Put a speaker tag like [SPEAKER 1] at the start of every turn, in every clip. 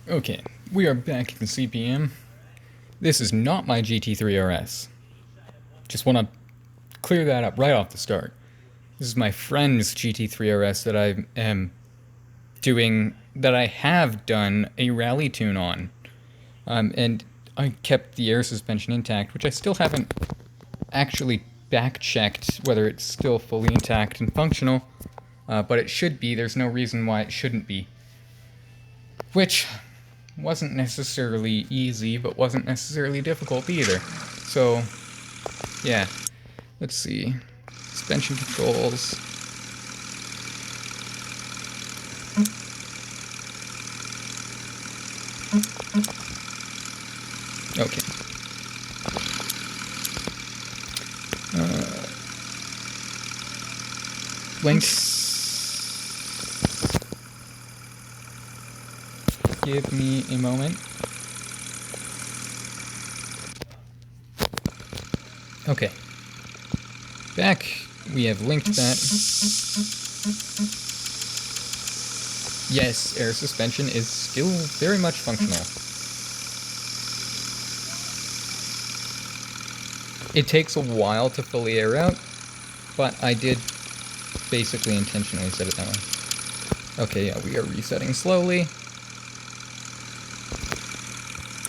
[SPEAKER 1] Okay, we are back in CPM. This is not my GT3RS. Just want to clear that up right off the start. This is my friend's GT3RS that I am doing, that I have done a rally tune on. And I kept the air suspension intact, which I still haven't actually back-checked whether it's still fully intact and functional. But it should be. There's no reason why it shouldn't be. Which wasn't necessarily easy, but wasn't necessarily difficult either. So, yeah. Let's see. Suspension controls. Okay. Links. Give me a moment. Okay. Back, we have linked that. Yes, air suspension is still very much functional. It takes a while to fully air out, but I did basically intentionally set it that way. Okay, yeah, we are resetting slowly.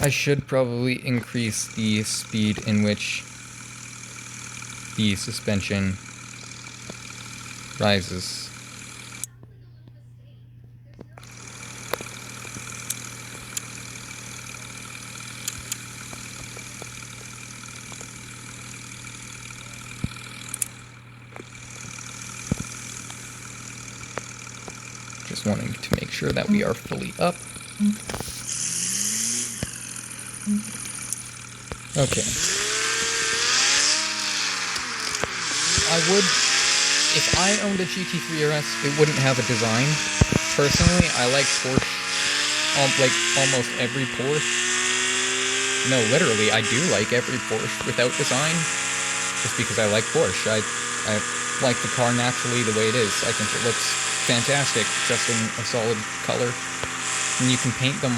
[SPEAKER 1] I should probably increase the speed in which the suspension rises. Just wanting to make sure that we are fully up. Okay. If I owned a GT3RS, it wouldn't have a design. Personally, I like Porsche, like almost every Porsche. No, literally, I do like every Porsche without design, just because I like Porsche. I like the car naturally the way it is. I think it looks fantastic, just in a solid color. And you can paint them.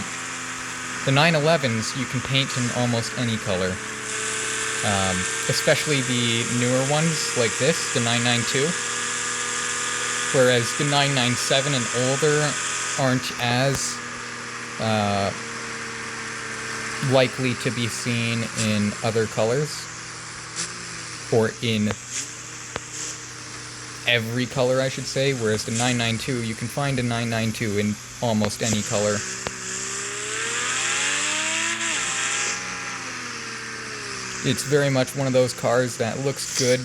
[SPEAKER 1] The 911s, you can paint in almost any color. Especially the newer ones, like this, the 992. Whereas the 997 and older aren't as likely to be seen in other colors. Or in every color, I should say. Whereas the 992, you can find a 992 in almost any color. It's very much one of those cars that looks good,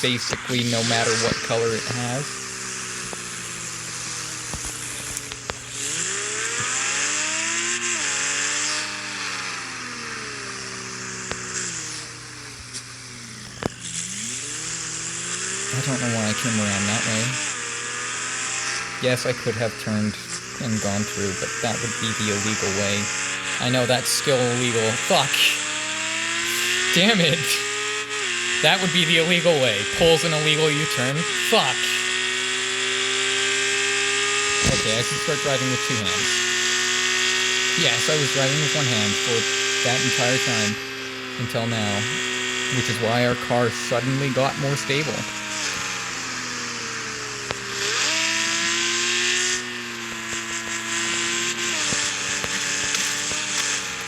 [SPEAKER 1] basically no matter what color it has. I don't know why I came around that way. Yes, I could have turned and gone through, but that would be the illegal way. I know that's still illegal. Fuck! Damn it! That would be the illegal way. Pulls an illegal U-turn. Fuck! Okay, I should start driving with two hands. Yes, I was driving with one hand for that entire time. Until now. Which is why our car suddenly got more stable.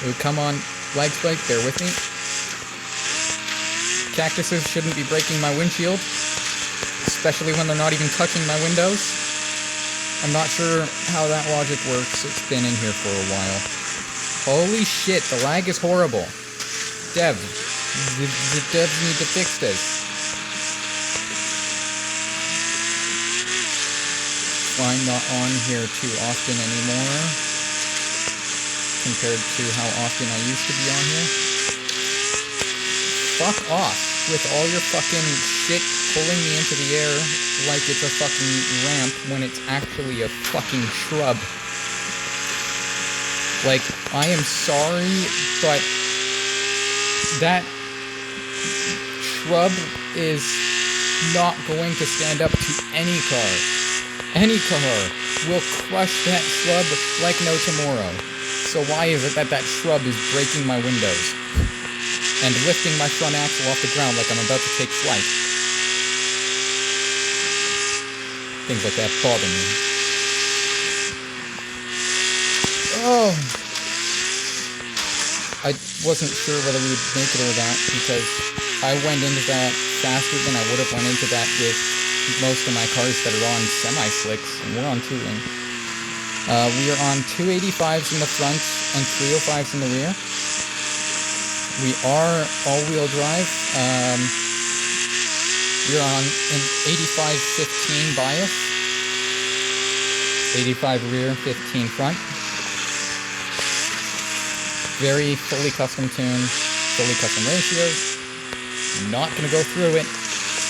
[SPEAKER 1] Oh, come on. Lag spike, bear with me. Cactuses shouldn't be breaking my windshield, especially when they're not even touching my windows. I'm not sure how that logic works. It's been in here for a while. Holy shit, the lag is horrible. Devs. The devs need to fix this. I'm not on here too often anymore, compared to how often I used to be on here. Fuck off with all your fucking shit pulling me into the air like it's a fucking ramp when it's actually a fucking shrub. Like, I am sorry, but that shrub is not going to stand up to any car. Any car will crush that shrub like no tomorrow. So why is it that that shrub is breaking my windows and lifting my front axle off the ground like I'm about to take flight? Things like that bother me. Oh! I wasn't sure whether we would make it or not because I went into that faster than I would have went into that with most of my cars that are on semi-slicks, and we're on touring. We are on 285s in the front and 305s in the rear. We are all-wheel drive. We're on an 85-15 bias. 85 rear, 15 front. Very fully custom tuned, fully custom ratios. Not going to go through it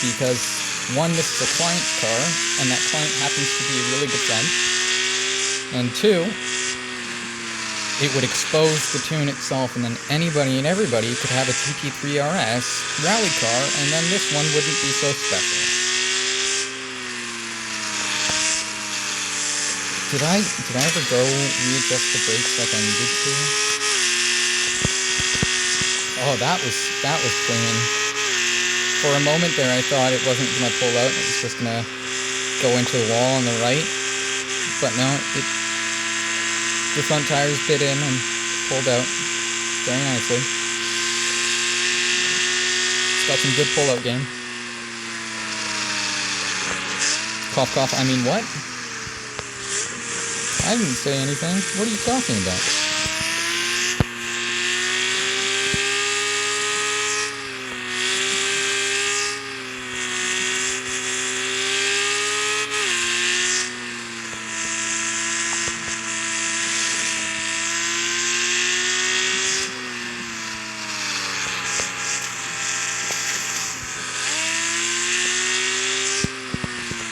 [SPEAKER 1] because, one, this is a client's car, and that client happens to be a really good friend. And two, it would expose the tune itself, and then anybody and everybody could have a GT3RS rally car, and then this one wouldn't be so special. Did I ever go readjust the brakes like I needed to? Oh, that was clean. For a moment there, I thought it wasn't gonna pull out; it was just gonna go into the wall on the right. But no, the front tires bit in and pulled out very nicely. It's got some good pull-out game. Cough, cough. I mean, what? I didn't say anything. What are you talking about?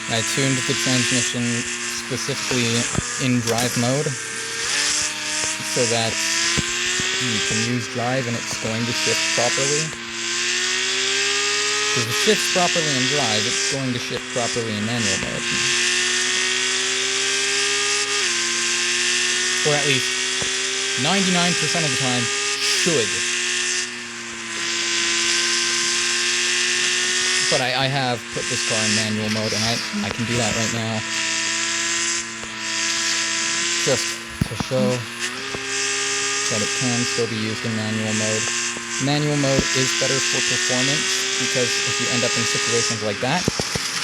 [SPEAKER 1] I tuned the transmission specifically in drive mode so that you can use drive and it's going to shift properly. Because if it shifts properly in drive, it's going to shift properly in manual mode. Or at least 99% of the time, should. But I have put this car in manual mode, and I can do that right now. Just to show that it can still be used in manual mode. Manual mode is better for performance, because if you end up in situations like that,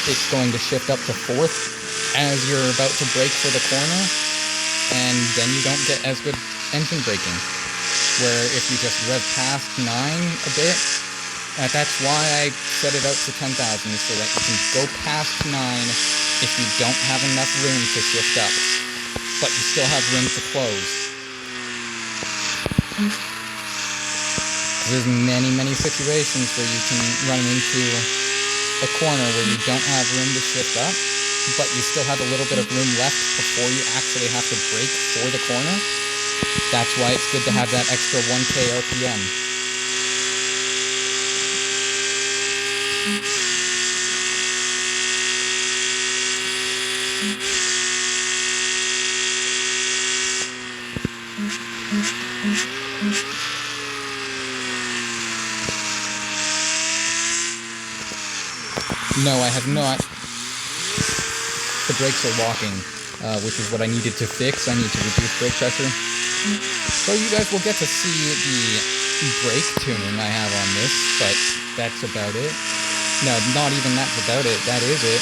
[SPEAKER 1] it's going to shift up to 4th as you're about to brake for the corner, and then you don't get as good engine braking. Where if you just rev past 9 a bit, that's why I set it out to 10,000, so that you can go past 9 if you don't have enough room to shift up, but you still have room to close. There's many situations where you can run into a corner where you don't have room to shift up, but you still have a little bit of room left before you actually have to brake for the corner. That's why it's good to have that extra 1K RPM. No, I have not. The brakes are locking, which is what I needed to fix. I need to reduce brake pressure. So you guys will get to see the brake tuning I have on this, but that's about it. No, not even that's about it. That is it.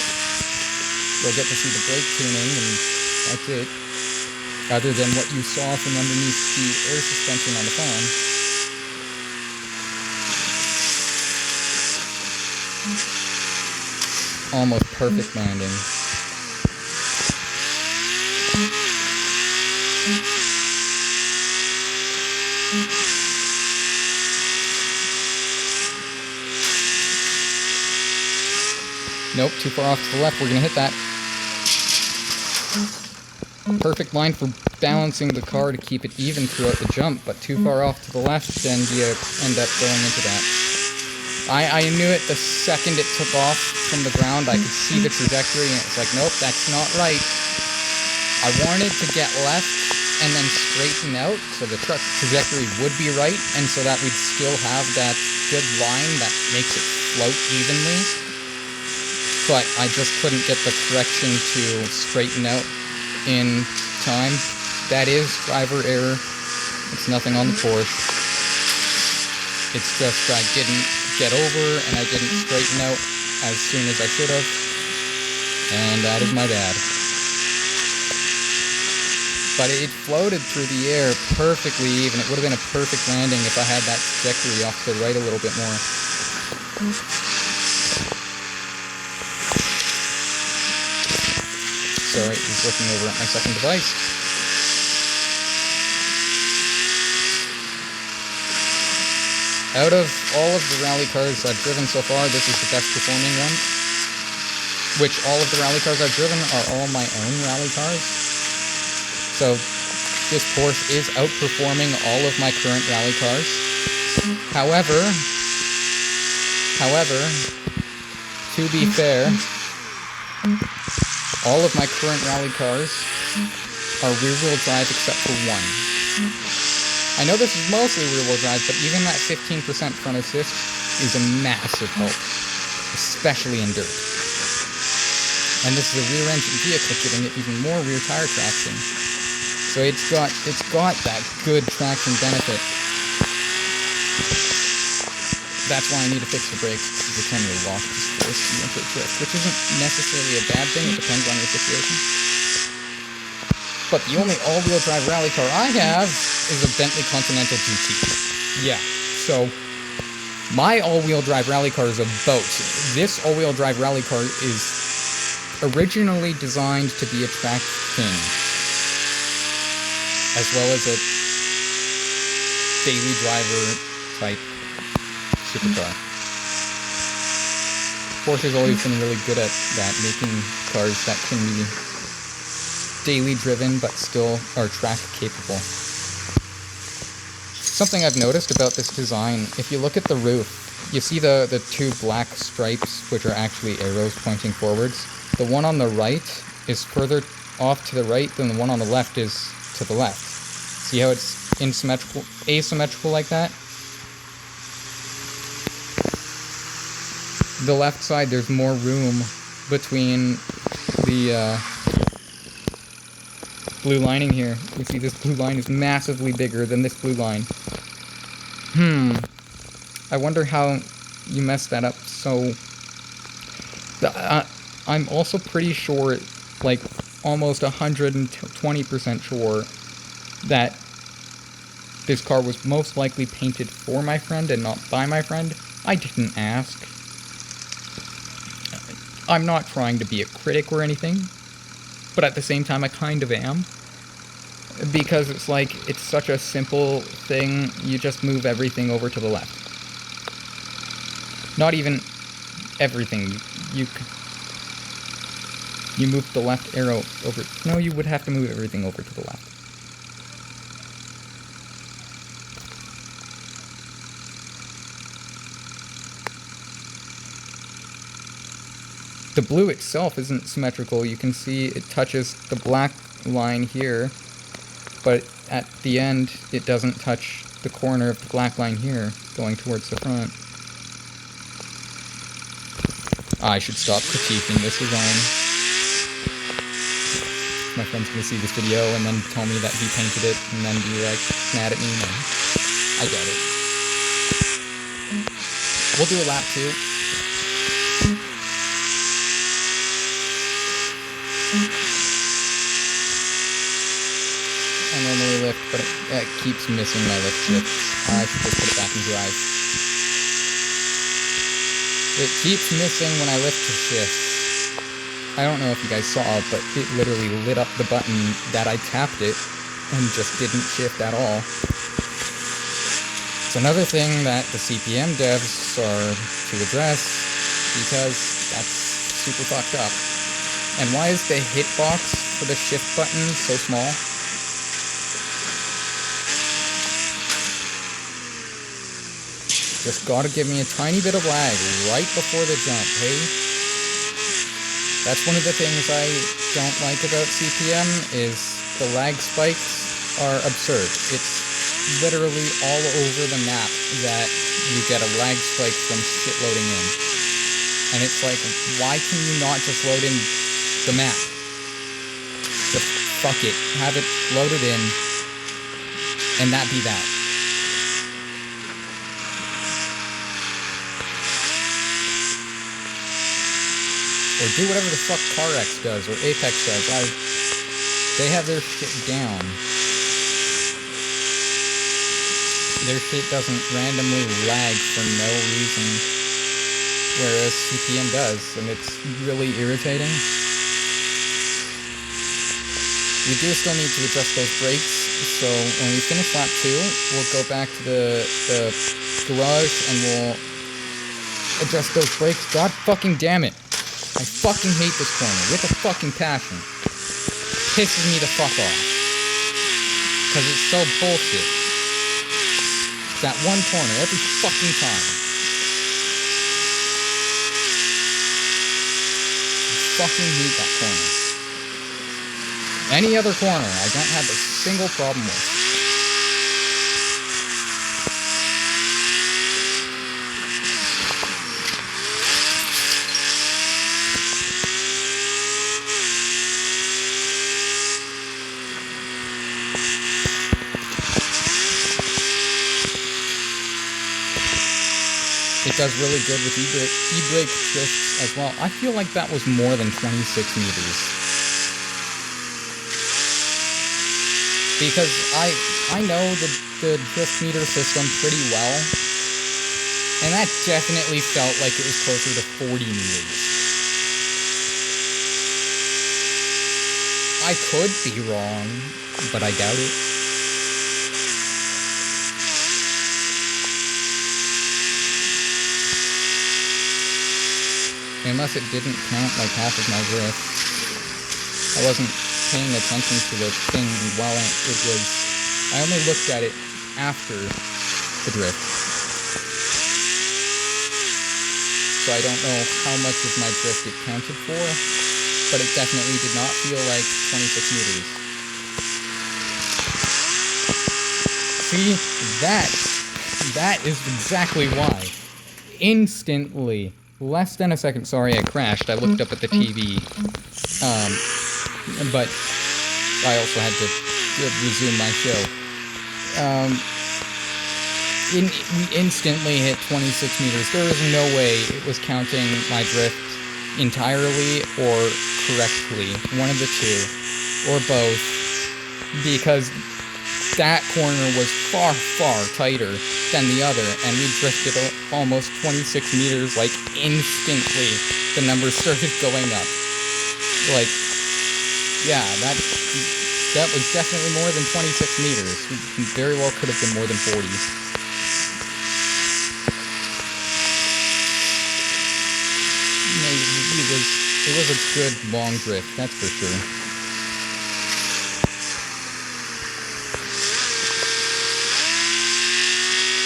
[SPEAKER 1] You'll get to see the brake tuning, and that's it. Other than what you saw from underneath the air suspension on the phone. Almost perfect landing. Nope, too far off to the left. We're gonna hit that. Perfect line for balancing the car to keep it even throughout the jump, but too far off to the left, and you end up going into that. I knew it the second it took off from the ground. I could see the trajectory, and it's like, nope, that's not right. I wanted to get left and then straighten out so the truck trajectory would be right, and so that we'd still have that good line that makes it float evenly. But I just couldn't get the correction to straighten out in time. That is driver error. It's nothing on the Porsche. It's just I didn't get over and I didn't straighten out as soon as I should have. And that is my bad. But it floated through the air perfectly even. It would have been a perfect landing if I had that trajectory off to the right a little bit more. Sorry, he's looking over at my second device. Out of all of the rally cars I've driven so far, this is the best performing one. Which all of the rally cars I've driven are all my own rally cars. So this Porsche is outperforming all of my current rally cars. However, to be fair, all of my current rally cars are rear-wheel drive except for one. I know this is mostly rear-wheel drive, but even that 15% front assist is a massive help, especially in dirt. And this is a rear-engine vehicle, giving it even more rear tire traction. So it's got that good traction benefit. That's why I need to fix the brakes, because they can really lock this force you into a drift, which isn't necessarily a bad thing, it depends on your situation. But the only all-wheel drive rally car I have is a Bentley Continental GT. Yeah, so my all-wheel drive rally car is a boat. This all-wheel drive rally car is originally designed to be a track king, as well as a daily driver type supercar. Porsche's always been really good at that, making cars that can be daily driven but still are track capable. Something I've noticed about this design, if you look at the roof, you see the two black stripes which are actually arrows pointing forwards. The one on the right is further off to the right than the one on the left is to the left. See how it's asymmetrical like that? The left side, there's more room between the blue lining here. You see this blue line is massively bigger than this blue line. I wonder how you messed that up so... I'm also pretty sure, like almost 120% sure, that this car was most likely painted for my friend and not by my friend. I didn't ask. I'm not trying to be a critic or anything, but at the same time I kind of am. Because it's like, it's such a simple thing, you just move everything over to the left. Not even everything, you move the left arrow over, no, you would have to move everything over to the left. The blue itself isn't symmetrical. You can see it touches the black line here, but at the end it doesn't touch the corner of the black line here, going towards the front. I should stop critiquing this design. My friend's gonna see this video and then tell me that he painted it and then be like mad at me. No, I get it. We'll do a lap too. I normally lift, but it keeps missing my lift shifts. I should just put it back in drive. It keeps missing when I lift the shifts. I don't know if you guys saw, but it literally lit up the button that I tapped it and just didn't shift at all. It's another thing that the CPM devs are to address, because that's super fucked up. And why is the hitbox for the shift button so small? Just gotta give me a tiny bit of lag right before the jump, hey? That's one of the things I don't like about CPM, is the lag spikes are absurd. It's literally all over the map that you get a lag spike from shit loading in. And it's like, why can you not just load in the map? Just fuck it. Have it loaded in, and that be that. Or do whatever the fuck CarX does, or Apex does. They have their shit down. Their shit doesn't randomly lag for no reason, whereas CPM does, and it's really irritating. We do still need to adjust those brakes, so when we finish lap 2, we'll go back to the garage and we'll adjust those brakes. God fucking damn it! I fucking hate this corner with a fucking passion. Pisses me the fuck off. Because it's so bullshit. That one corner every fucking time. I fucking hate that corner. Any other corner, I don't have a single problem with. It does really good with e-brake drifts as well. I feel like that was more than 26 meters. Because I know the drift meter system pretty well, and that definitely felt like it was closer to 40 meters. I could be wrong, but I doubt it. Unless it didn't count like half of my drift. I wasn't paying attention to the thing while it was... I only looked at it after the drift. So I don't know how much of my drift it counted for, but it definitely did not feel like 26 meters. See? That is exactly why. Instantly. Less than a second. Sorry, I crashed. I looked up at the TV. But I also had to resume my show. We instantly hit 26 meters. There is no way it was counting my drift entirely or correctly. One of the two. Or both. Because that corner was far, far tighter than the other, and we drifted almost 26 meters, like, instantly. The numbers started going up. Like, yeah, that was definitely more than 26 meters. It very well could have been more than 40. It was a good long drift, that's for sure.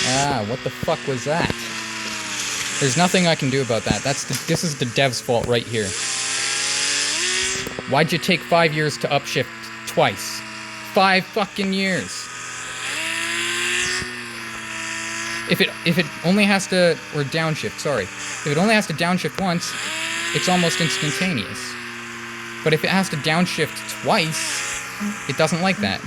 [SPEAKER 1] Ah, what the fuck was that? There's nothing I can do about that. This is the dev's fault right here. Why'd you take 5 years to upshift twice? 5 fucking years. If it only has to, or downshift, sorry. If it only has to downshift once, it's almost instantaneous. But if it has to downshift twice, it doesn't like that.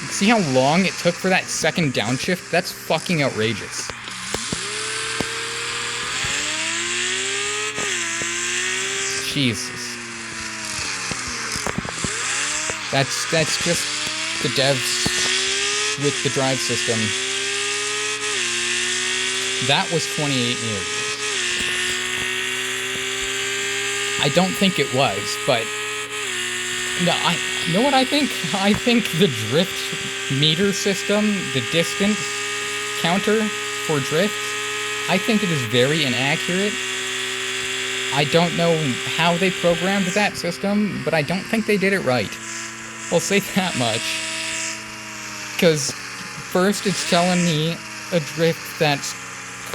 [SPEAKER 1] See how long it took for that second downshift? That's fucking outrageous. Jesus. That's just the devs with the drive system. That was 28 years. I don't think it was, but... No, you know what I think? I think the drift meter system, the distance counter for drift, I think it is very inaccurate. I don't know how they programmed that system, but I don't think they did it right. I'll say that much. Because first it's telling me a drift that's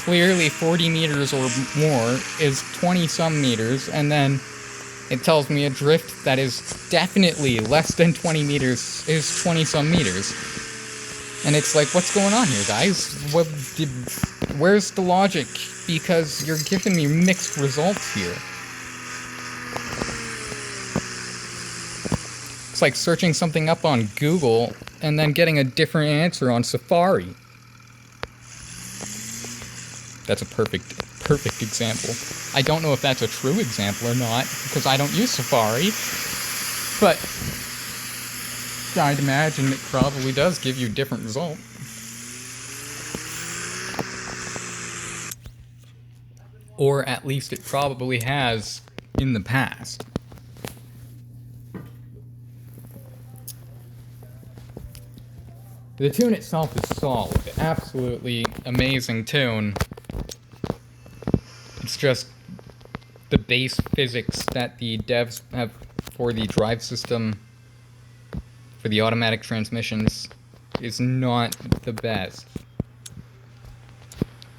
[SPEAKER 1] clearly 40 meters or more is 20 some meters, and then it tells me a drift that is definitely less than 20 meters is 20 some meters. And it's like, what's going on here, guys? Where's the logic? Because you're giving me mixed results here. It's like searching something up on Google and then getting a different answer on Safari. That's a perfect example. I don't know if that's a true example or not, because I don't use Safari, but I'd imagine it probably does give you a different result. Or at least it probably has in the past. The tune itself is solid. Absolutely amazing tune. It's just the base physics that the devs have for the drive system, for the automatic transmissions, is not the best.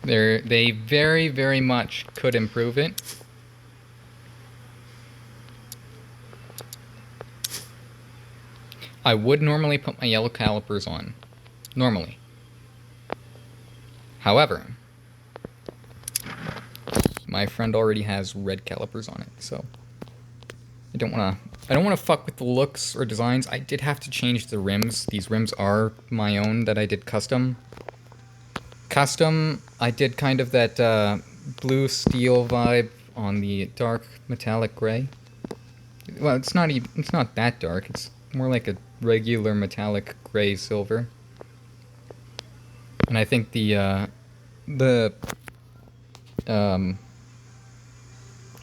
[SPEAKER 1] They very, very much could improve it. I would normally put my yellow calipers on. Normally. However, my friend already has red calipers on it, so I don't want to fuck with the looks or designs. I did have to change the rims. These rims are my own that I did custom. I did kind of that blue steel vibe on the dark metallic gray. Well, it's not that dark. It's more like a regular metallic gray silver. And I think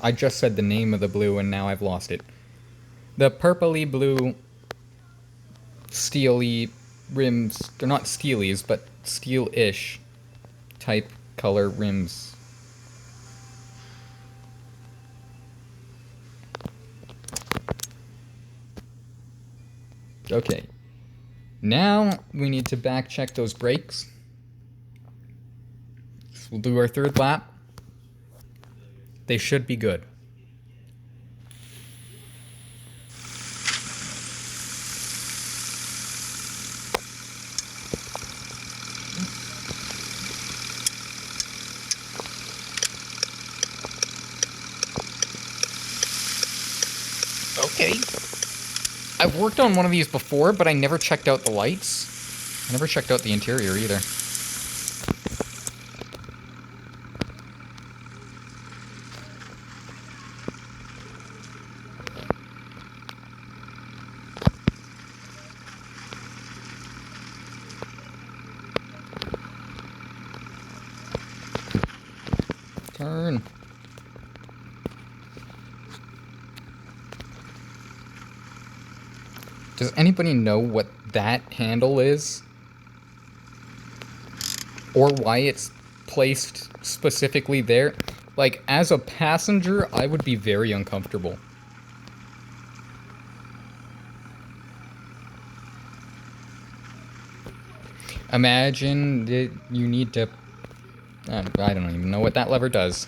[SPEAKER 1] I just said the name of the blue and now I've lost it. The purpley blue steely rims, they're not steelies, but steel-ish type color rims. Okay. Now we need to back check those brakes. So we'll do our third lap. They should be good. Okay. I've worked on one of these before, but I never checked out the lights. I never checked out the interior either. Turn. Does anybody know what that handle is? Or why it's placed specifically there? Like, as a passenger, I would be very uncomfortable. Imagine that you need to... I don't even know what that lever does.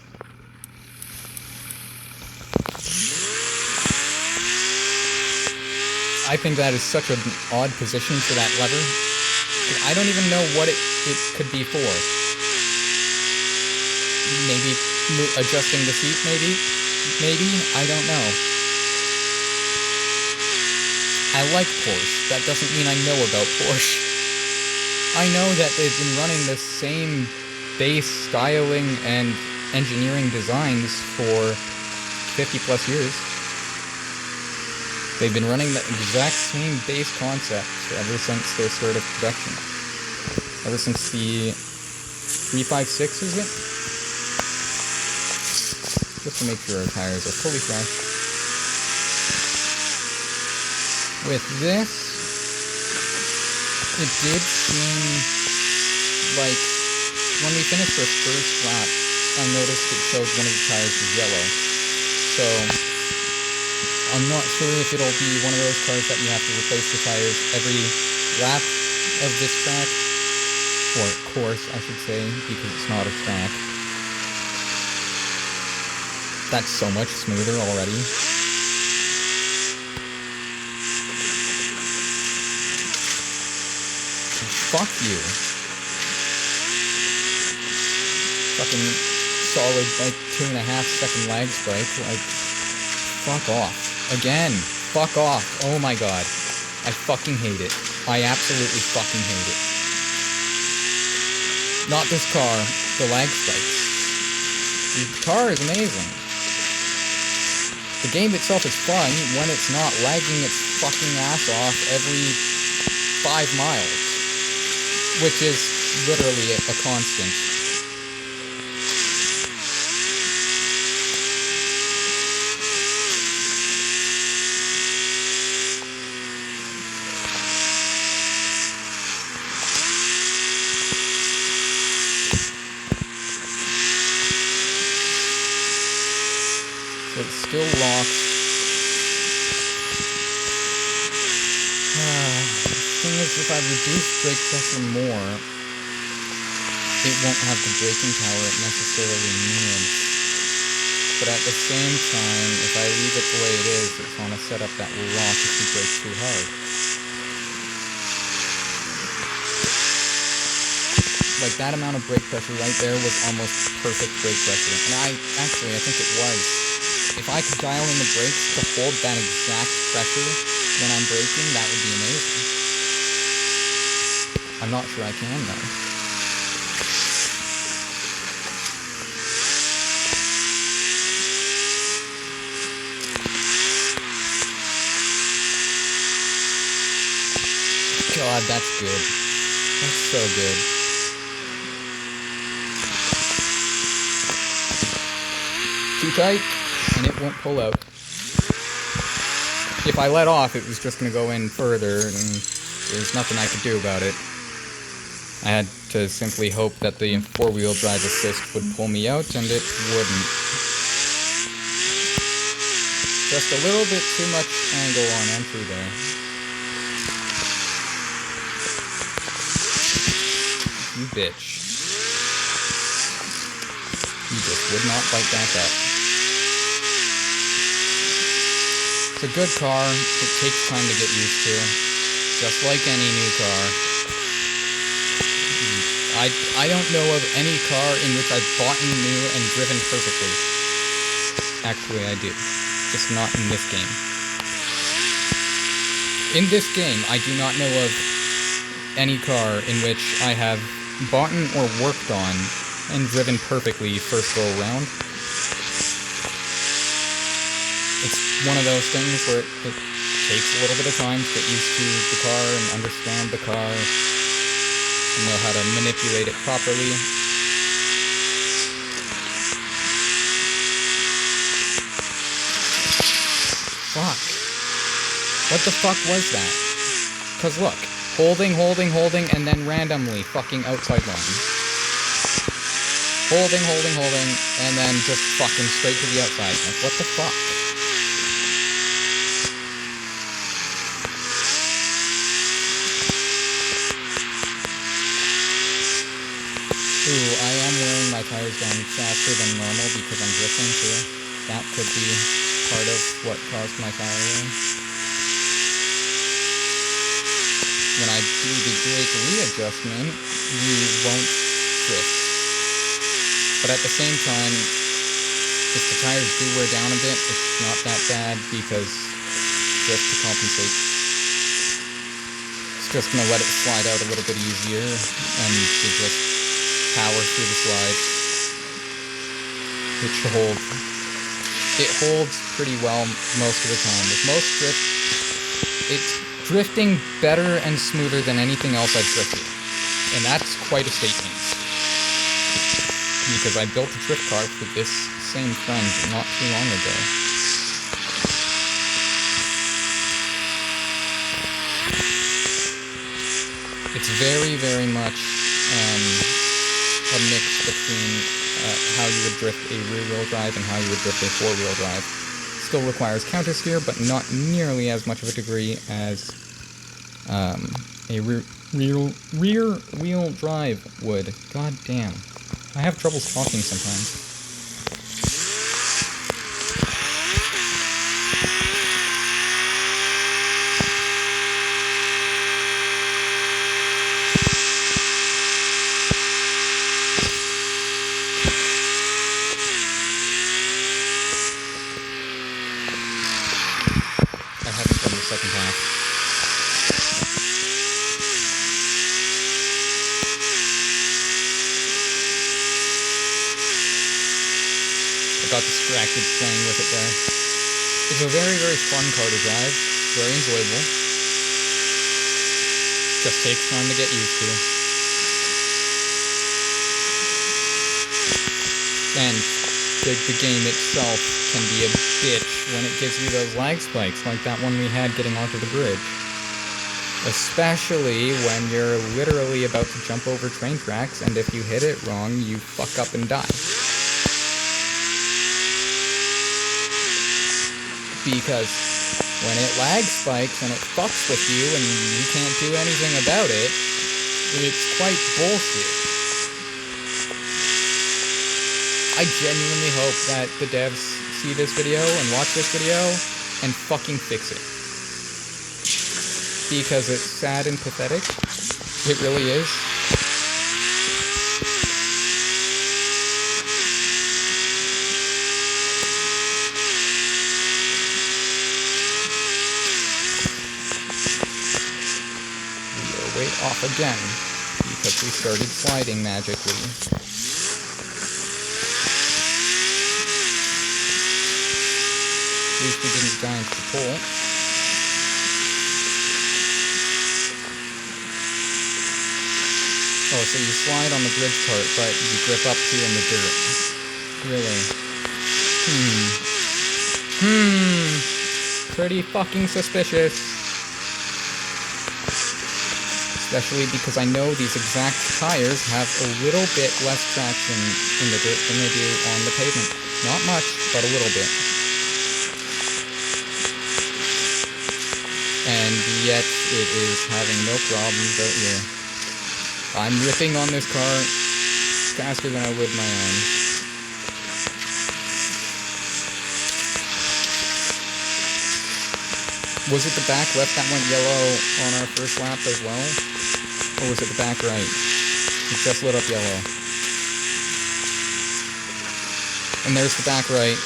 [SPEAKER 1] I think that is such an odd position for that lever. I don't even know what it could be for. Maybe adjusting the seat, maybe? Maybe? I don't know. I like Porsche. That doesn't mean I know about Porsche. I know that they've been running the same base styling and engineering designs for 50 plus years. They've been running the exact same base concept ever since their start of production. Ever since the 356, is it? Just to make sure our tires are fully fresh. With this, it did seem like when we finished our first lap, I noticed it showed one of the tires was yellow. So I'm not sure if it'll be one of those cars that you have to replace the tires every lap of this track, Or course, I should say, because it's not a track. That's so much smoother already. Fuck you. Fucking solid, like, 2.5 second lag spike. Like, fuck off. Again. Fuck off. Oh my god. I fucking hate it. I absolutely fucking hate it. Not this car. The lag spikes. The car is amazing. The game itself is fun when it's not lagging its fucking ass off every 5 miles. Which is literally a constant. So it's still locked. The thing is, if I reduce brake pressure more, it won't have the braking power it necessarily needs. But at the same time, if I leave it the way it is, it's on a setup that will lock if you brake too hard. Like, that amount of brake pressure right there was almost perfect brake pressure. And I think it was. If I could dial in the brakes to hold that exact pressure when I'm braking, that would be amazing. I'm not sure I can, though. God, that's good. That's so good. Too tight, and it won't pull out. If I let off, it was just going to go in further, and there's nothing I could do about it. I had to simply hope that the four-wheel drive assist would pull me out, and it wouldn't. Just a little bit too much angle on entry there. You bitch. You just would not bite back up. It's a good car. It takes time to get used to. Just like any new car. I don't know of any car in which I've bought new and driven perfectly. Actually, I do. Just not in this game. In this game, I do not know of any car in which I have bought or worked on and driven perfectly first go around. It's one of those things where it takes a little bit of time to get used to the car and understand the car. Know how to manipulate it properly. Fuck. What the fuck was that? 'Cause look, holding, and then randomly fucking outside line. Holding, and then just fucking straight to the outside. Like, what the fuck? Ooh, I am wearing my tires down faster than normal because I'm drifting too. That could be part of what caused my tire wear. When I do the brake readjustment, we won't drift. But at the same time, if the tires do wear down a bit, it's not that bad because just to compensate, it's just going to let it slide out a little bit easier and to just power through the slide. It should hold. It holds pretty well most of the time. With most drift, it's drifting better and smoother than anything else I've drifted. And that's quite a statement. Because I built a drift car for this same friend not too long ago. It's very, very much a mix between how you would drift a rear-wheel drive and how you would drift a four-wheel drive. Still requires counter-steer, but not nearly as much of a degree as a Rear wheel drive would. God damn. I have trouble talking sometimes. I haven't done the second half. I got distracted playing with it there. It's a very, very fun car to drive. Very enjoyable. Just takes time to get used to. And the game itself can be a bitch when it gives you those lag spikes, like that one we had getting onto the bridge. Especially when you're literally about to jump over train tracks, and if you hit it wrong, you fuck up and die. Because when it lag spikes and it fucks with you and you can't do anything about it, it's quite bullshit. I genuinely hope that the devs see this video and watch this video and fucking fix it. Because it's sad and pathetic. It really is. We are way off again because we started sliding magically. At least we didn't die into the pole. Oh, so you slide on the bridge part, but you grip up here in the dirt. Really? Pretty fucking suspicious. Especially because I know these exact tires have a little bit less traction in the dirt than they do on the pavement. Not much, but a little bit. And yet, it is having no problems out here. I'm ripping on this car faster than I would my own. Was it the back left that went yellow on our first lap as well? Or was it the back right? It just lit up yellow. And there's the back right.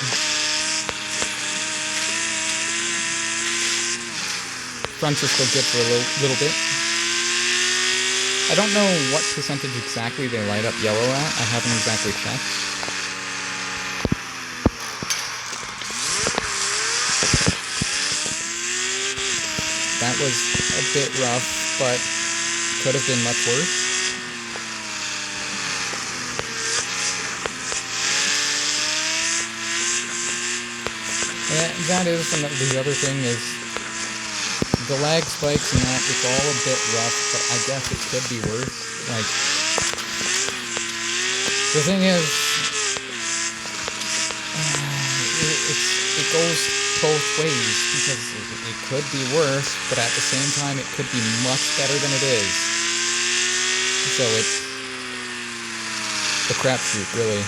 [SPEAKER 1] Fronts are still good for a little bit. I don't know what percentage exactly they light up yellow at. I haven't exactly checked. That was a bit rough, but could have been much worse. Yeah, that is the other thing is the lag spikes and that, it's all a bit rough, but I guess it could be worse. Like, the thing is, it goes both ways, because it could be worse, but at the same time, it could be much better than it is. So it's a crapshoot, really.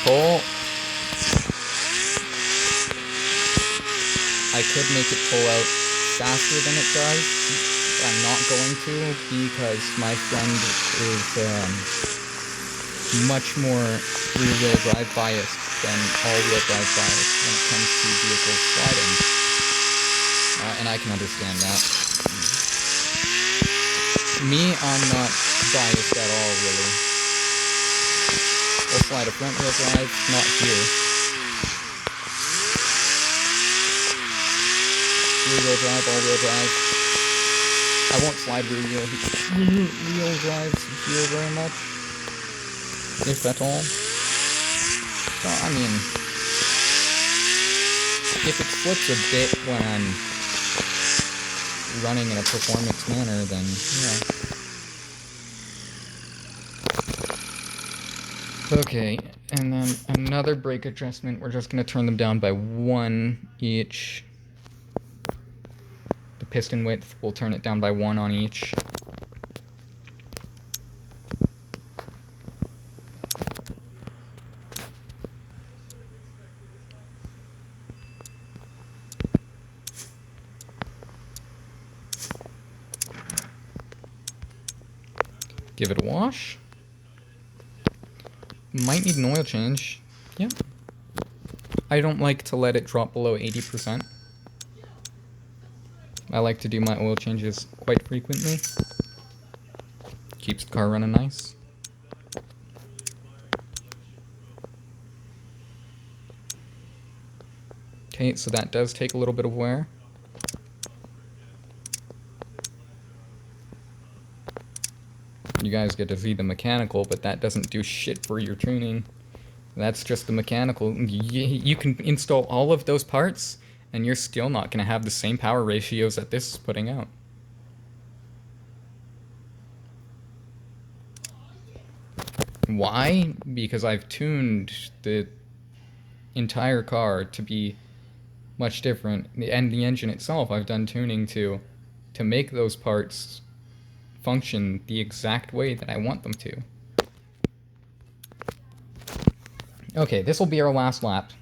[SPEAKER 1] Pull. I could make it pull out faster than it does, but I'm not going to because my friend is much more rear-wheel drive biased than all-wheel drive biased when it comes to vehicles sliding. And I can understand that. Me, I'm not biased at all, really. I'll slide a front-wheel drive, not here. Rear-wheel drive, all-wheel drive. I won't slide rear-wheel drives here very much, if at all. So, I mean, if it flips a bit when I'm running in a performance manner, then, yeah. Okay, and then another brake adjustment. We're just going to turn them down by 1 each. piston width, we'll turn it down by 1 on each. Give it a wash. Might need an oil change. Yep. I don't like to let it drop below 80%. I like to do my oil changes quite frequently. Keeps the car running nice. Okay, so that does take a little bit of wear. You guys get to see the mechanical, but that doesn't do shit for your tuning. That's just the mechanical. You can install all of those parts, and you're still not going to have the same power ratios that this is putting out. Why? Because I've tuned the entire car to be much different, and the engine itself I've done tuning to make those parts function the exact way that I want them to. Okay, this will be our last lap.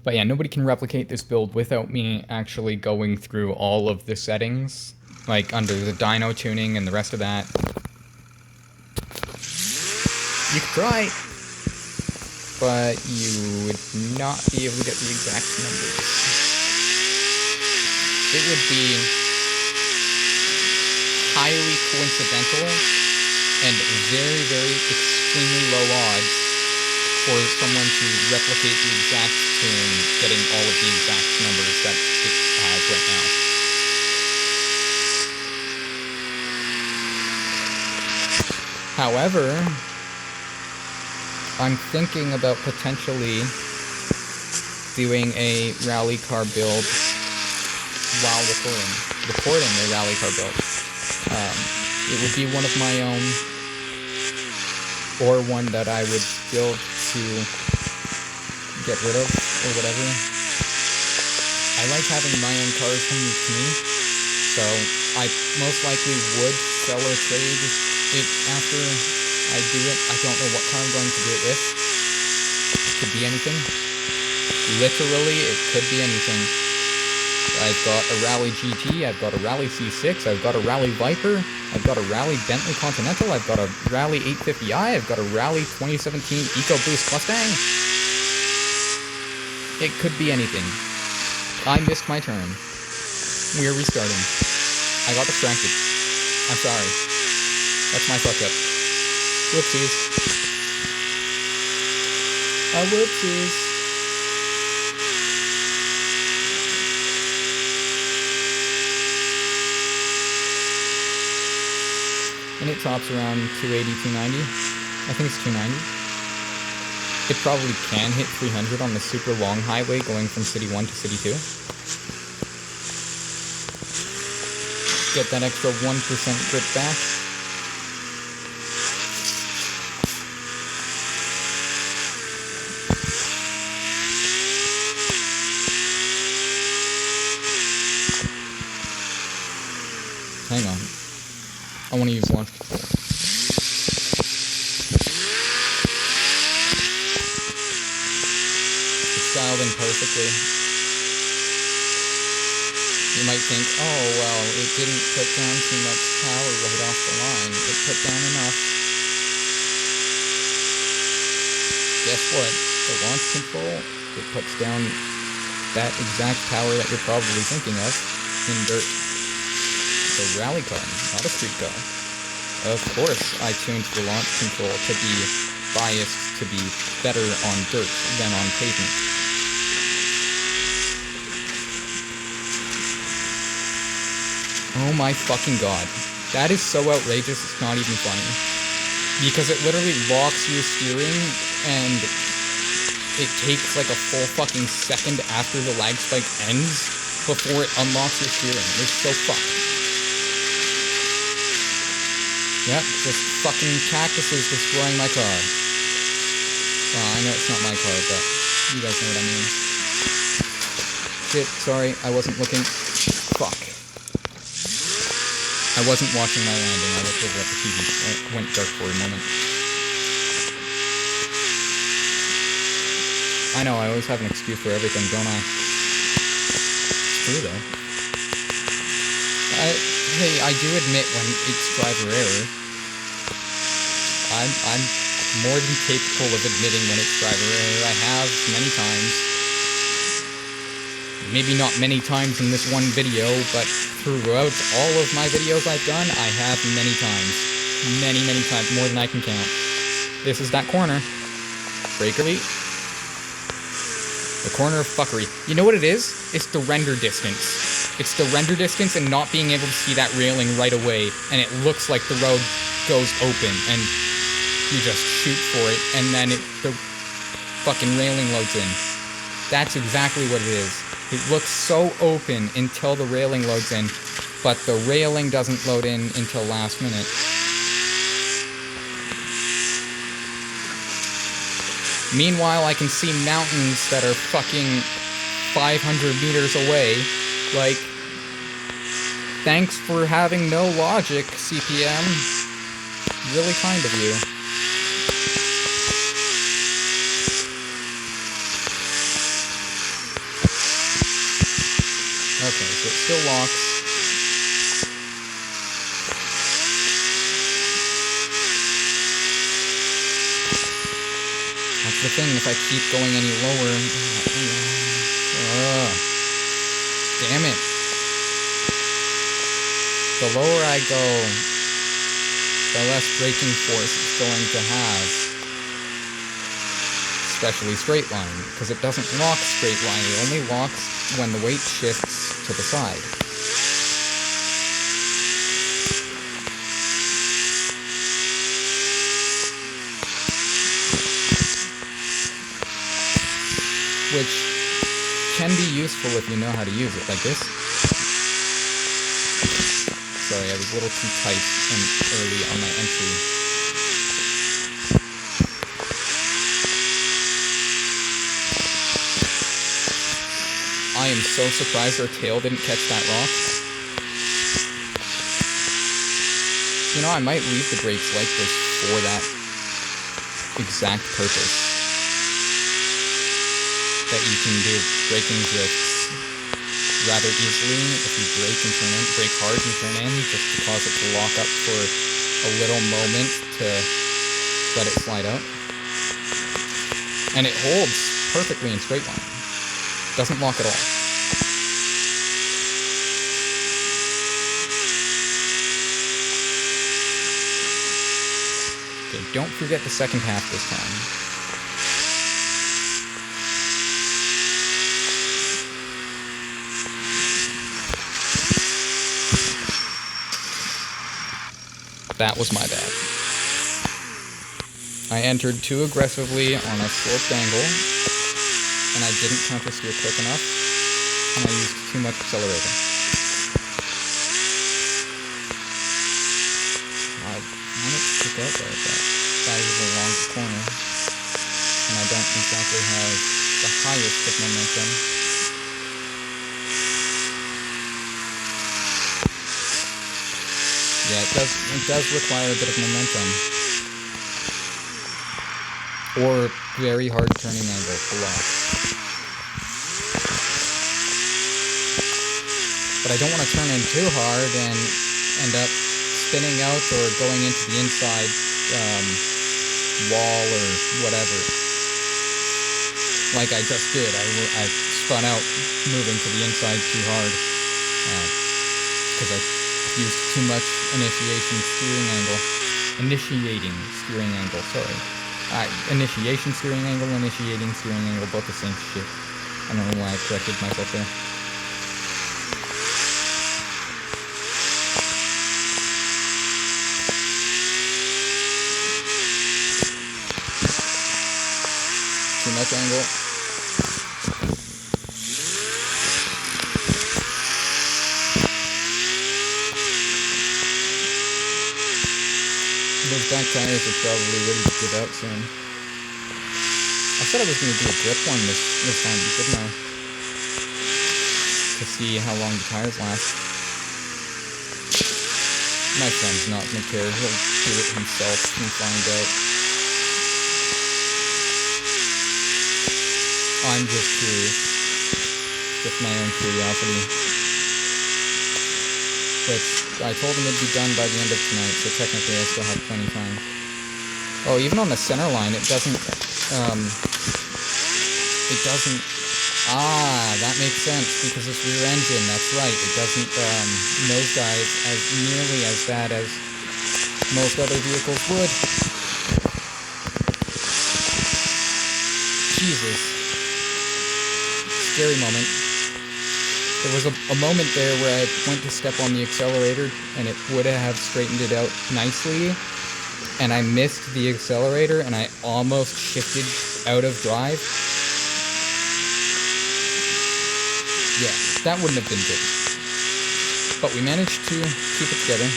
[SPEAKER 1] But yeah, nobody can replicate this build without me actually going through all of the settings, like under the dyno tuning and the rest of that. You could try, but you would not be able to get the exact numbers. It would be highly coincidental and very, very extremely low odds for someone to replicate the exact tune, getting all of the exact numbers that it has right now. However, I'm thinking about potentially doing a rally car build while recording a rally car build. It would be one of my own, or one that I would build to get rid of, or whatever. I like having my own cars unique to me, so I most likely would sell or trade it after I do it. I don't know what car I'm going to do it with. It could be anything. Literally, it could be anything. I've got a Rally GT, I've got a Rally C6, I've got a Rally Viper, I've got a Rally Bentley Continental, I've got a Rally 850i, I've got a Rally 2017 EcoBoost Mustang. It could be anything. I missed my turn. We're restarting. I got distracted. I'm sorry. That's my fuck up. Whoopsies. Whoopsies. And it tops around 280, 290. I think it's 290. It probably can hit 300 on the super long highway going from City 1 to City 2. Get that extra 1% grip back. Hang on. I want to use launch control. It's dialed in perfectly. You might think, oh, well, it didn't put down too much power right off the line. It put down enough. Guess what? The launch control, it puts down that exact power that you're probably thinking of in dirt. A rally car, not a street car. Of course, I tuned the launch control to be biased to be better on dirt than on pavement. Oh my fucking god. That is so outrageous, it's not even funny. Because it literally locks your steering, and it takes like a full fucking second after the lag spike ends before it unlocks your steering. It's so fucked. Yep, just fucking cactuses destroying my car. Well, I know it's not my car, but you guys know what I mean. Shit, sorry, I wasn't looking. Fuck. I wasn't watching my landing. I looked over at the TV. It went dark for a moment. I know, I always have an excuse for everything, don't I? It's true, though. Hey, I do admit when it's driver error. I'm more than capable of admitting when it's driver error. I have many times. Maybe not many times in this one video, but throughout all of my videos I've done, I have many times. Many, many times, more than I can count. This is that corner. Breakery. The corner of fuckery. You know what it is? It's the render distance. It's the render distance and not being able to see that railing right away, and it looks like the road goes open, and you just shoot for it, and then the fucking railing loads in. That's exactly what it is. It looks so open until the railing loads in, but the railing doesn't load in until last minute. Meanwhile, I can see mountains that are fucking 500 meters away. Like, thanks for having no logic, CPM. Really kind of you. Okay, so it still locks. That's the thing, if I keep going any lower... damn it. The lower I go, the less braking force it's going to have. Especially straight line, because it doesn't lock straight line, it only locks when the weight shifts to the side. Which can be useful if you know how to use it, like this. Sorry, I was a little too tight and early on my entry. I am so surprised our tail didn't catch that rock. You know, I might leave the brakes like this for that exact purpose. That you can do braking drifts rather easily if you brake and turn in, brake hard and turn in, just to cause it to lock up for a little moment to let it slide out. And it holds perfectly in straight line. Doesn't lock at all. Okay, don't forget the second half this time. That was my bad. I entered too aggressively on a sloped angle, and I didn't counter steer quick enough, and I used too much accelerator. I wanted to stick out there, but that is a long corner, and I don't exactly have the highest of momentum. Yeah, it does require a bit of momentum. Or very hard turning angle to lock. But I don't want to turn in too hard and end up spinning out or going into the inside wall or whatever. Like I just did. I spun out moving to the inside too hard. Because I used too much initiating steering angle, sorry. Initiating steering angle, both the same shit. I don't know why I corrected myself there. Too much angle. Those back tires are probably ready to give out soon. I said I was going to do a grip one this time, didn't I? to see how long the tires last. My friend's not gonna care. He'll do it himself and find out. I'm just curious. Just my own curiosity. Which, I told him it'd be done by the end of tonight, so technically I still have plenty of time. Oh, even on the center line, it doesn't, that makes sense, because it's rear engine, that's right. It doesn't, nosedive as nearly as bad as most other vehicles would. Jesus. Scary moment. There was a moment there where I went to step on the accelerator, and it would have straightened it out nicely, and I missed the accelerator, and I almost shifted out of drive. Yeah, that wouldn't have been good. But we managed to keep it together.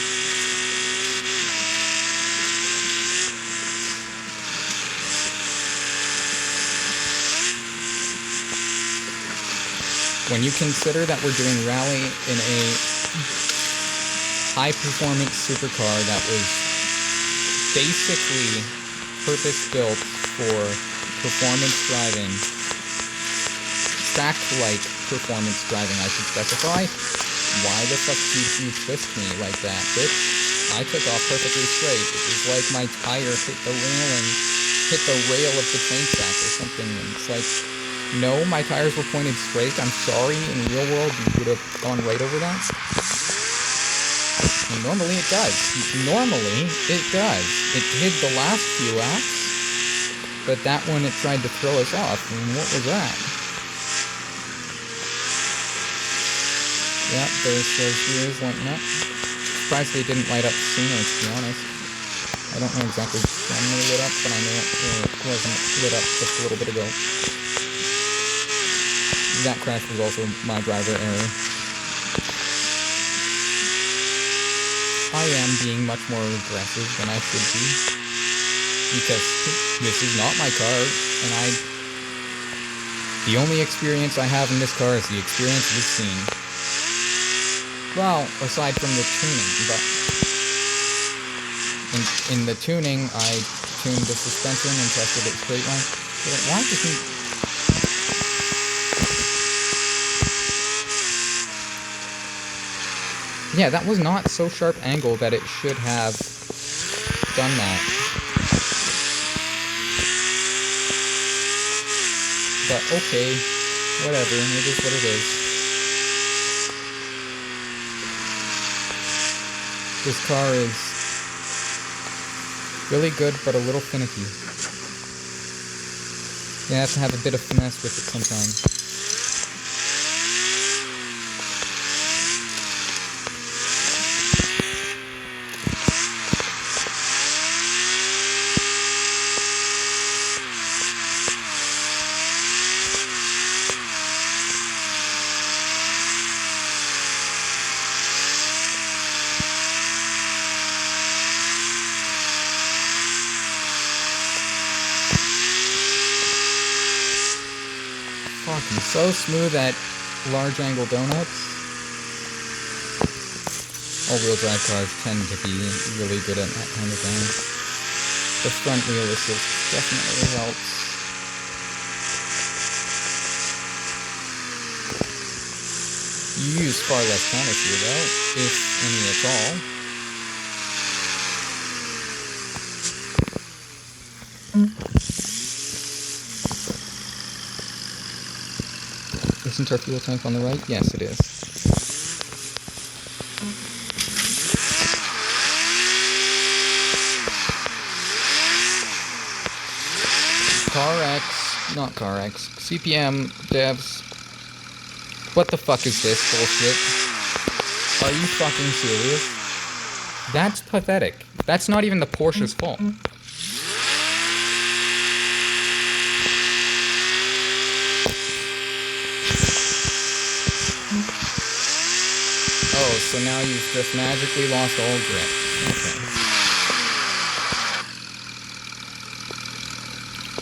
[SPEAKER 1] When you consider that we're doing rally in a high-performance supercar that was basically purpose-built for performance driving, track-like performance driving, I should specify, why the fuck did you twist me like that, bitch? I took off perfectly straight. It was like my tire hit the rail of the train track or something, and it's like, no, my tires were pointed straight. I'm sorry, in the real world, you would have gone right over that. And normally it does. Normally it does. It did the last few laps, but that one it tried to throw us off. And what was that? Yeah, there's those rears lighting up. Surprised they didn't light up sooner, to be honest. I don't know exactly when they lit up, but I know it wasn't lit up just a little bit ago. That crash was also my driver error. I am being much more aggressive than I should be, because this is not my car, and the only experience I have in this car is the experience you've seen. Well, aside from the tuning, but in the tuning, I tuned the suspension and tested it straight line. But why doesn't... Yeah, that was not so sharp angle that it should have done that. But okay, whatever, it is what it is. This car is really good, but a little finicky. You have to have a bit of finesse with it sometimes. Fucking so smooth at large angle donuts. All-wheel drive cars tend to be really good at that kind of thing. The front wheel assist definitely helps. You use far less counter-steer though, if any at all. Isn't our fuel tank on the right? Yes, it is. Not CarX. CPM devs. What the fuck is this bullshit? Are you fucking serious? That's pathetic. That's not even the Porsche's fault. Oh, so now you've just magically lost all grip. Okay.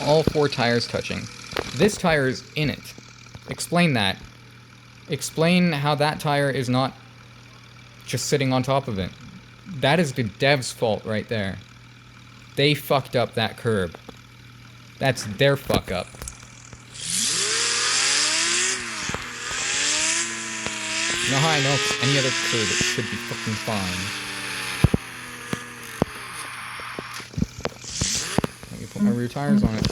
[SPEAKER 1] All four tires touching. This tire is in it. Explain that. Explain how that tire is not just sitting on top of it. That is the dev's fault right there. They fucked up that curb. That's their fuck up. You know how I know any other curb it should be fucking fine. Let me put my rear tires on it.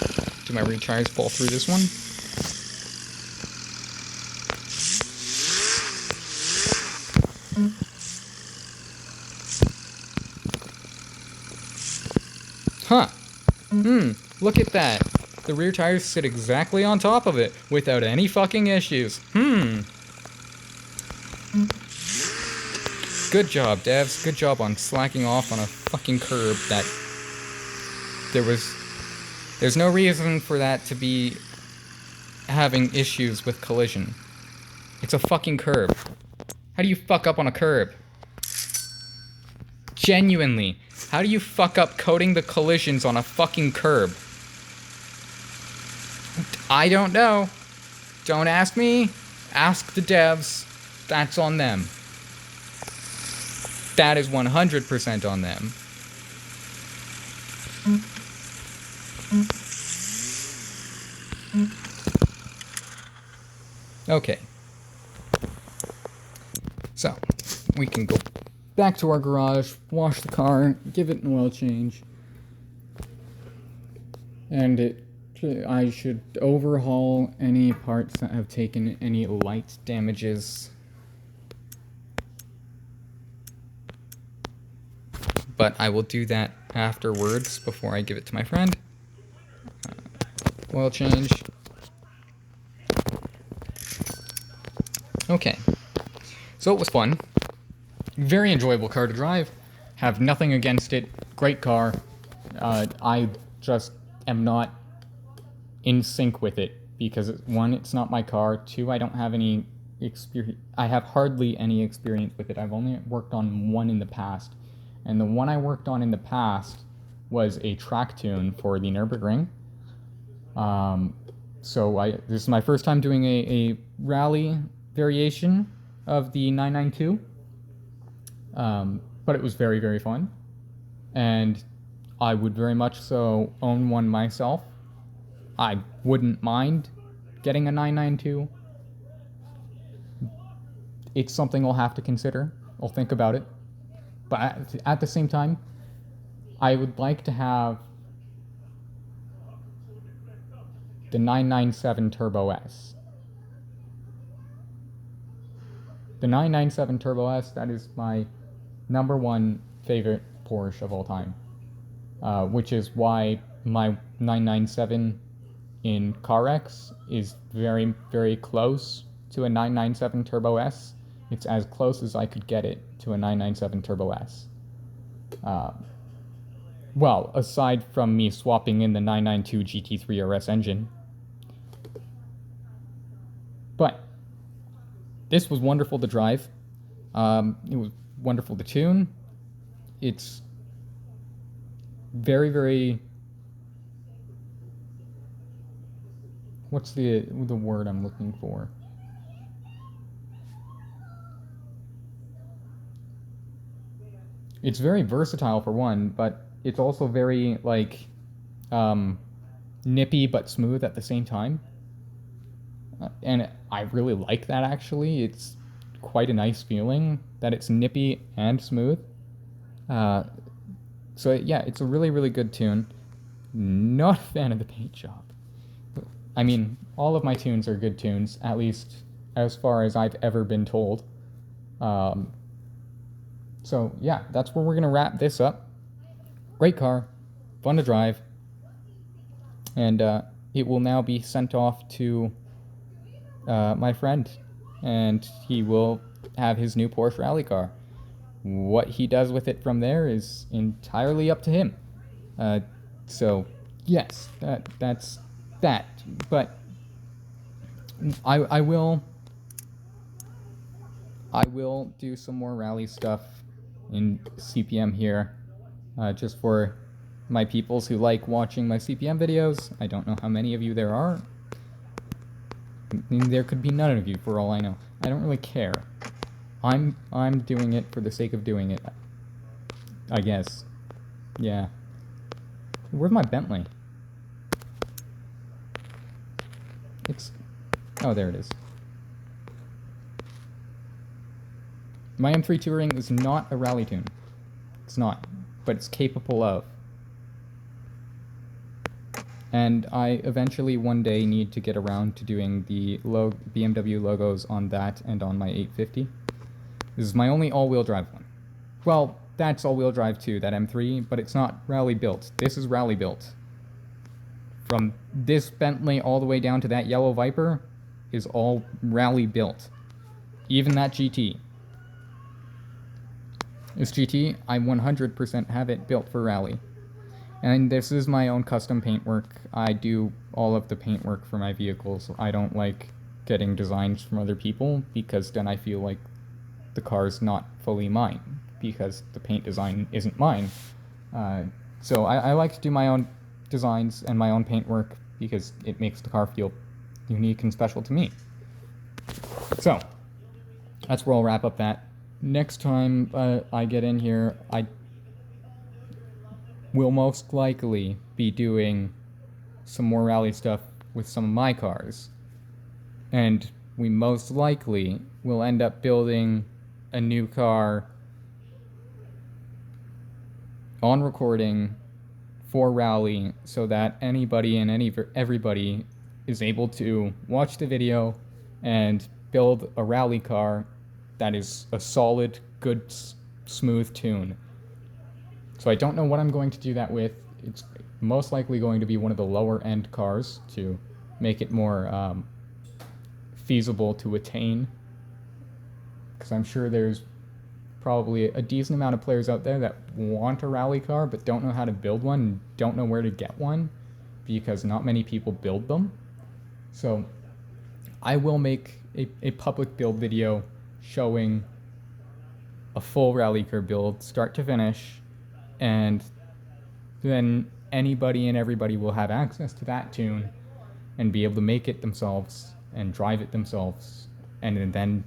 [SPEAKER 1] Do my rear tires fall through this one? Huh. Look at that. The rear tires sit exactly on top of it without any fucking issues. Good job, devs. Good job on slacking off on a fucking curb that there's no reason for that to be having issues with collision. It's a fucking curb. How do you fuck up on a curb? Genuinely, how do you fuck up coding the collisions on a fucking curb? I don't know. Don't ask me. Ask the devs. That's on them. That is 100% on them. Okay. So, we can go back to our garage, wash the car, give it an oil change. And I should overhaul any parts that have taken any light damages. But I will do that afterwards before I give it to my friend. Oil change. Okay. So it was fun. Very enjoyable car to drive. Have nothing against it. Great car. I just am not in sync with it because, one, it's not my car. Two, I don't have any experience. I have hardly any experience with it. I've only worked on one in the past. And the one I worked on in the past was a track tune for the Nürburgring. So this is my first time doing a rally variation of the 992. But it was very, very fun. And I would very much so own one myself. I wouldn't mind getting a 992. It's something I'll have to consider. I'll think about it. But at the same time, I would like to have the 997 Turbo S. The 997 Turbo S, that is my #1 favorite Porsche of all time. Which is why my 997 in CarX is very, very close to a 997 Turbo S. It's as close as I could get it to a 997 Turbo S. Well, aside from me swapping in the 992 GT3RS engine. But this was wonderful to drive. It was wonderful to tune. It's very, very... What's the word I'm looking for? It's very versatile for one, but it's also very, like, nippy but smooth at the same time. And I really like that, actually. It's quite a nice feeling that it's nippy and smooth. So, yeah, it's a really, really good tune. Not a fan of the paint job. I mean, all of my tunes are good tunes, at least as far as I've ever been told. So, yeah, that's where we're going to wrap this up. Great car, fun to drive, and it will now be sent off to my friend, and he will have his new Porsche rally car. What he does with it from there is entirely up to him. So, yes, that's that. But I will do some more rally stuff in CPM here, just for my peoples who like watching my CPM videos. I don't know how many of you there are. There could be none of you for all I know. I don't really care. I'm doing it for the sake of doing it, I guess. Yeah. Where's my Bentley? Oh, there it is. My M3 Touring is not a rally tune. It's not, but it's capable of. And I eventually one day need to get around to doing the BMW logos on that and on my 850. This is my only all-wheel drive one. Well, that's all-wheel drive too, that M3, but it's not rally built. This is rally built. From this Bentley all the way down to that yellow Viper is all rally built. Even that GT. This GT, I 100% have it built for rally. And this is my own custom paintwork. I do all of the paintwork for my vehicles. I don't like getting designs from other people because then I feel like the car's not fully mine because the paint design isn't mine. So I like to do my own designs and my own paintwork because it makes the car feel unique and special to me. So, that's where I'll wrap up that. Next time I get in here, I will most likely be doing some more rally stuff with some of my cars. And we most likely will end up building a new car on recording for rally so that anybody and everybody is able to watch the video and build a rally car that is a solid, good, smooth tune. So I don't know what I'm going to do that with. It's most likely going to be one of the lower end cars to make it more feasible to attain. Because I'm sure there's probably a decent amount of players out there that want a rally car but don't know how to build one and don't know where to get one because not many people build them. So I will make a public build video showing a full rally car build start to finish, and then anybody and everybody will have access to that tune and be able to make it themselves and drive it themselves, and then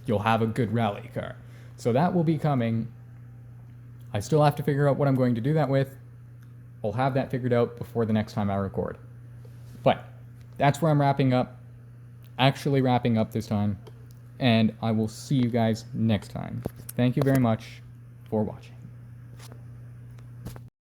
[SPEAKER 1] you'll have a good rally car. So that will be coming. I still have to figure out what I'm going to do that with. I'll have that figured out before the next time I record. But that's where I'm wrapping up. Actually wrapping up this time. And I will see you guys next time. Thank you very much for watching.